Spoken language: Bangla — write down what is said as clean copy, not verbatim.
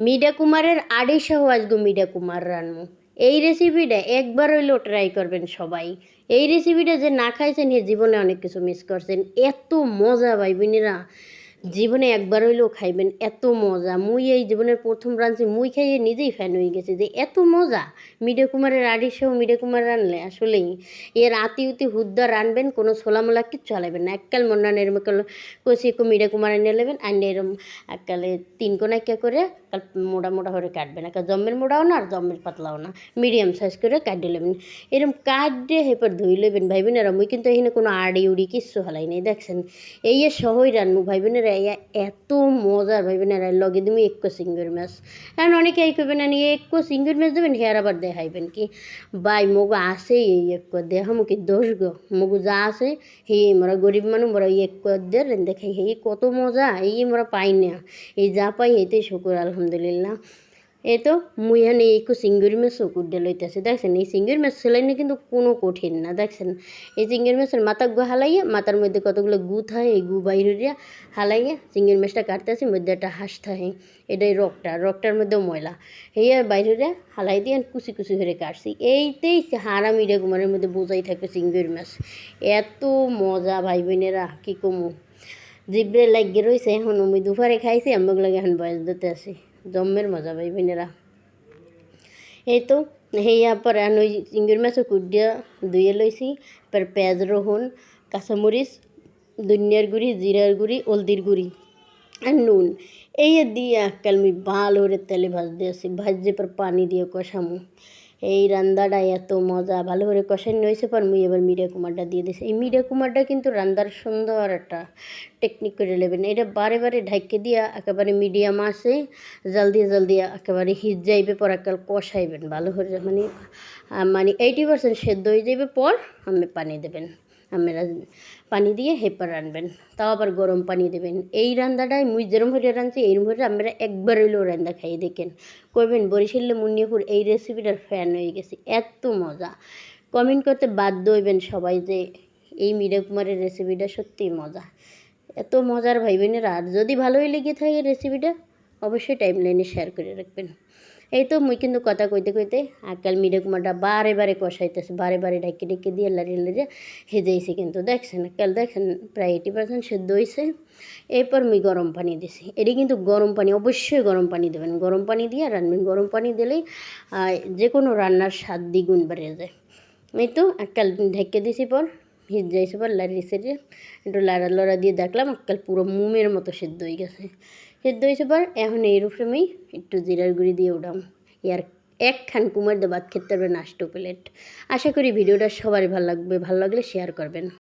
মিডা কুমারের আড়াইশো আজগো মিডা কুমার রান্নু এই রেসিপিটা একবার হইলেও ট্রাই করবেন সবাই। এই রেসিপিটা যে না খাইছেন হে জীবনে অনেক কিছু মিস করছেন। এত মজা ভাই বোনেরা, জীবনে একবার হইলেও খাইবেন, এত মজা। মুই এই জীবনের প্রথম রাঁধছি, মুই খাইয়ে নিজেই ফ্যান হয়ে গেছি যে এত মজা। মিডা কুমারের আড়াইশো মিডা কুমার রানলে আসলেই এর আতি উতি হুদ্দা রানবেন, কোনো ছোলামোলা কিচ্ছু হালাইবেন না। এককাল মন রান এরম কষি একটু মিডা কুমার এনে নেবেন, আইনে এরম এককালে তিন কোনা কে করে কাল মোটা মোটা করে কাটবেন। একটা জম্মের মোটাও না আর জম্মের পাতলাও না, মিডিয়াম সাইজ করে কাটে নেবেন। এরম কাটে হেপর ধুই লইবেন ভাই বোনেরা। মুই কিন্তু এখানে কোনো আড়ি উড়ি কিচ্ছু হালাই নেই, দেখছেন এই সহই রান্নু ভাই বোনেরা। এত মজার ভাই বোনেরা। লগে তুমি একটু সিঙ্গুর মাছ, কারণ অনেকে এই করবেন না, নিয়ে একটু সিঙ্গুর মাছ দেবেন, হেয়ার আবার দেখাইবেন কি ভাই মগু আছে এই একটু দেখামো কি দোষ গো। মগু যা আছে এই মোরা গরিব মানুষ, মোরা এই একটু দের দেখাই এই কত মজা, এই মোরা পাই না। এই যা পাই এইতেই শুকুর আলহামদুলিল্লাহ। এই তো মুই এখানে একটু চিংড়ি মাছও কুটে লইতেছে, দেখছেন এই চিংড়ি মাছ সেলাইনি কিন্তু কোনো কঠিন না। দেখছেন এই চিংড়ি মাছের মাথা গু হালাইয়া, মাথার মধ্যে কতগুলো গু থাকে, এই গু বাইরিয়া হালাইয়া চিংড়ি মাছটা কাটতেছি, মধ্যে একটা হাঁস থাকে, এটাই রকটার মধ্যেও ময়লা হেয়া বাইরে হালাই দিয়ে কুচি কুচি করে কাটছি। এইতেই হারা মিডিয়া কুমারের মধ্যে বোঝাই থাকবে চিংড়ি মাছ। এত মজা ভাই বোনেরা কী কমু, জিব্রে লাগিয়ে রয়েছে। এখন আমি দুপুরে খাইছি, আমাকে লাগে এখন বয়স দিতে আছি, জম্মের মজা ভাই বোনেরা। এই তো হেয়া পরে ওই চিংড়ি মাছও কুটিয়া ধুয়ে লইছি। এবার পেঁয়াজ রসুন কাঁচামরিচ ধনিয়ার গুঁড়ি জিরার গুঁড়ি হলদির গুঁড়ি আর নুন এই দিয়ে এককাল আমি ভালো করে তেলে ভাজতে আসি, ভাজতে পর পানি দিয়ে কষামু। এই রান্দাটা এত মজা, ভালো করে কষানো হয়েছে পর মুই এবার মিডিয়া কুমারটা দিয়ে দিছি। এই মিডিয়া কুমারটা কিন্তু রান্দার সুন্দর একটা টেকনিক করে নেবেন। এটা বারে বারে ঢাইকে দিয়া একেবারে মিডিয়াম আছে জাল দিয়ে একেবারে হিট যাইবে পর এককাল কষাইবেন ভালো করে, মানে 80% সেদ্ধ হয়ে যাইবে পর আমি পানি দেবেন। আমরা পানি দিয়ে হেপার রানবেন, তাও আবার গরম পানি দেবেন। এই রান্দাটাই মুই যেরম হয়ে রাঁধছি এইরম হয়ে আমরা একবার হইলেও রান্না খাই দেখেন, করবেন বরিশালে মুন্নিয়াপুর এই রেসিপিটার ফ্যান হয়ে গেছি, এত মজা। কমেন্ট করতে বাধ্য হইবেন সবাই যে এই মিডিয়া কুমারের রেসিপিটা সত্যিই মজা, এত মজার ভাই বোনেরা। আর যদি ভালোই লেগে থাকে রেসিপিটা অবশ্যই টাইম লাইনে শেয়ার করে রাখবেন। এই তো মুই কিন্তু কথা কইতে কইতে আজকাল মিডিয়া কুমারটা বারে বারে কষাইতেছে, বারে বারে ঢাকি দিয়ে লাড়িয়ে হেজেইছে কিন্তু দেখছেন আজকাল, দেখেন প্রায় 80% সেদ্ধ হয়েছে। এরপর মুই গরম পানি দিছি, এটি কিন্তু গরম পানি, অবশ্যই গরম পানি দেবেন, গরম পানি দিয়ে রান্নবেন। গরম পানি দিলেই যে কোনো রান্নার স্বাদ দ্বিগুণ বেড়ে যায়। এই তো এককাল ঢেকে দিছি পর হিট যাইছে পর লাড়িয়েছে, একটু লড়া দিয়ে দেখলাম এককাল পুরো মোমের মতো সেদ্ধ হয়ে গেছে। সেদ্ধ হয়েছে পর এখন এই রুফে একটু জিরার গুঁড়ি দিয়ে উঠাম, ইয়ার একখান কুমার দিয়ে ভাত খেতে পারবেন 8 প্লেট। আশা করি ভিডিওটা সবারই ভালো লাগবে, ভালো লাগলে শেয়ার করবেন।